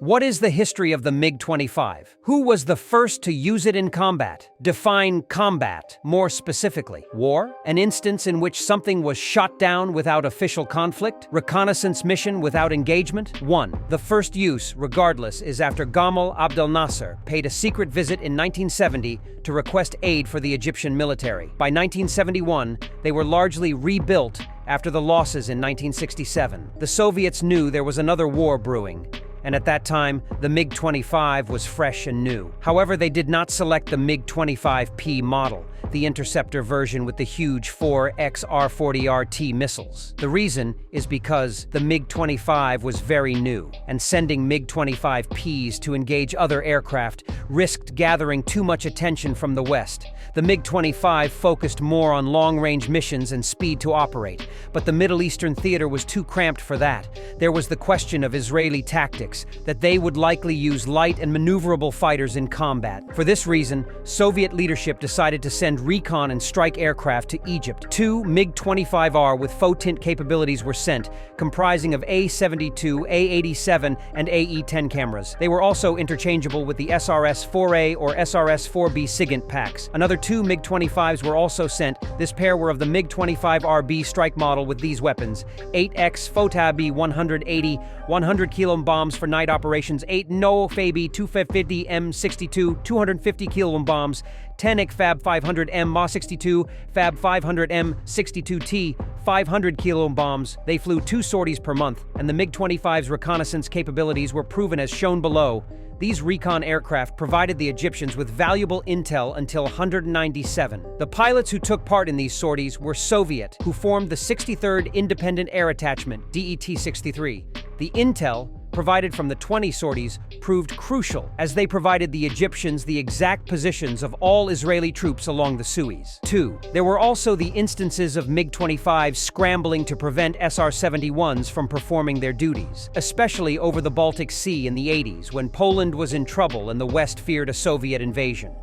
What is the history of the MiG-25? Who was the first to use it in combat? Define combat more specifically. War? An instance in which something was shot down without official conflict? Reconnaissance mission without engagement? 1. The first use, regardless, is after Gamal Abdelnasser paid a secret visit in 1970 to request aid for the Egyptian military. By 1971, they were largely rebuilt after the losses in 1967. The Soviets knew there was another war brewing, and at that time, the MiG-25 was fresh and new. However, they did not select the MiG-25P model, the interceptor version with the huge 4X R-40RT missiles. The reason is because the MiG-25 was very new, and sending MiG-25Ps to engage other aircraft risked gathering too much attention from the West. The MiG-25 focused more on long-range missions and speed to operate, but the Middle Eastern theater was too cramped for that. There was the question of Israeli tactics, that they would likely use light and maneuverable fighters in combat. For this reason, Soviet leadership decided to send recon and strike aircraft to Egypt. 2 MiG-25R with faux tint capabilities were sent, comprising of A-72, A-87, and AE-10 cameras. They were also interchangeable with the SRS-4A or SRS-4B SIGINT packs. Another 2 MiG-25s were also sent. This pair were of the MiG-25RB strike model with these weapons: 8X FOTAB 180, 100 kilo bombs for night operations, 8 No Fabi 250 M62, 250 kilo bombs, 10 Fab 500M Ma62, Fab 500M 62T, 500 kilo bombs. They flew 2 sorties per month, and the MiG-25's reconnaissance capabilities were proven as shown below. These recon aircraft provided the Egyptians with valuable intel until 197. The pilots who took part in these sorties were Soviet, who formed the 63rd Independent Air Attachment, DET-63. The intel provided from the 20 sorties proved crucial, as they provided the Egyptians the exact positions of all Israeli troops along the Suez. 2. There were also the instances of MiG-25s scrambling to prevent SR-71s from performing their duties, especially over the Baltic Sea in the 80s, when Poland was in trouble and the West feared a Soviet invasion.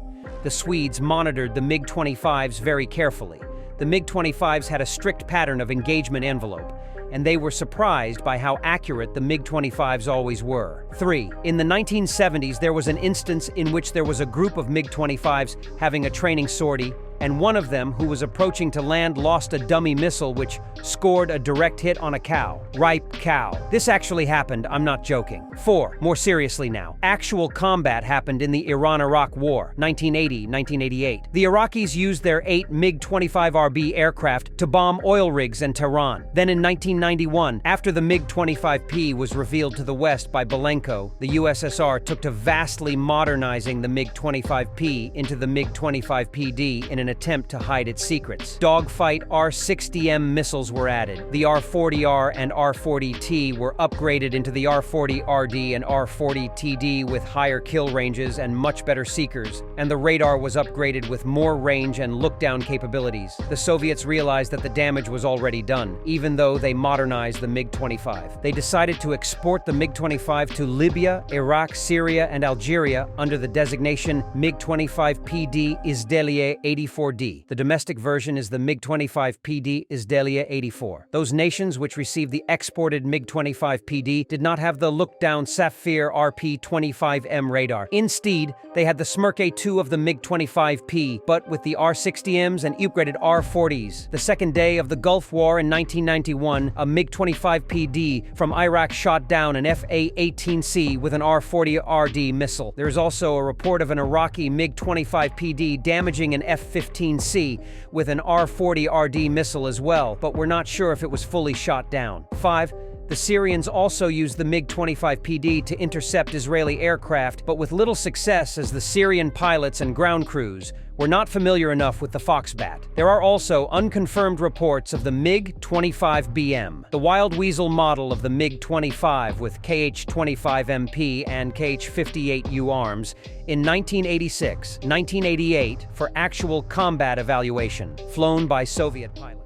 The Swedes monitored the MiG-25s very carefully. The MiG-25s had a strict pattern of engagement envelope, and they were surprised by how accurate the MiG-25s always were. 3. In the 1970s, there was an instance in which there was a group of MiG-25s having a training sortie, and one of them, who was approaching to land, lost a dummy missile which scored a direct hit on a cow. Ripe cow. This actually happened, I'm not joking. 4. More seriously now. Actual combat happened in the Iran-Iraq War, 1980-1988. The Iraqis used their 8 MiG-25RB aircraft to bomb oil rigs in Tehran. Then in 1991, after the MiG-25P was revealed to the West by Belenko, the USSR took to vastly modernizing the MiG-25P into the MiG-25PD in an attempt to hide its secrets. Dogfight R-60M missiles were added. The R-40R and R-40T were upgraded into the R-40RD and R-40TD with higher kill ranges and much better seekers, and the radar was upgraded with more range and look-down capabilities. The Soviets realized that the damage was already done, even though they modernized the MiG-25. They decided to export the MiG-25 to Libya, Iraq, Syria, and Algeria under the designation MiG-25PD Izdelia 84D. The domestic version is the MiG-25PD Izdelia 84. Those nations which received the exported MiG-25PD did not have the look-down Sapphire RP-25M radar. Instead, they had the Smirk A2 of the MiG-25P, but with the R-60Ms and upgraded R-40s. The second day of the Gulf War in 1991, a MiG-25PD from Iraq shot down an FA-18C with an R-40RD missile. There is also a report of an Iraqi MiG-25PD damaging an F-15C with an R-40RD missile as well, but we're not sure if it was fully shot down. 5. The Syrians also used the MiG-25PD to intercept Israeli aircraft, but with little success, as the Syrian pilots and ground crews were not familiar enough with the Foxbat. There are also unconfirmed reports of the MiG-25BM, the Wild Weasel model of the MiG-25 with KH-25MP and KH-58U arms, in 1986-1988 for actual combat evaluation, flown by Soviet pilots.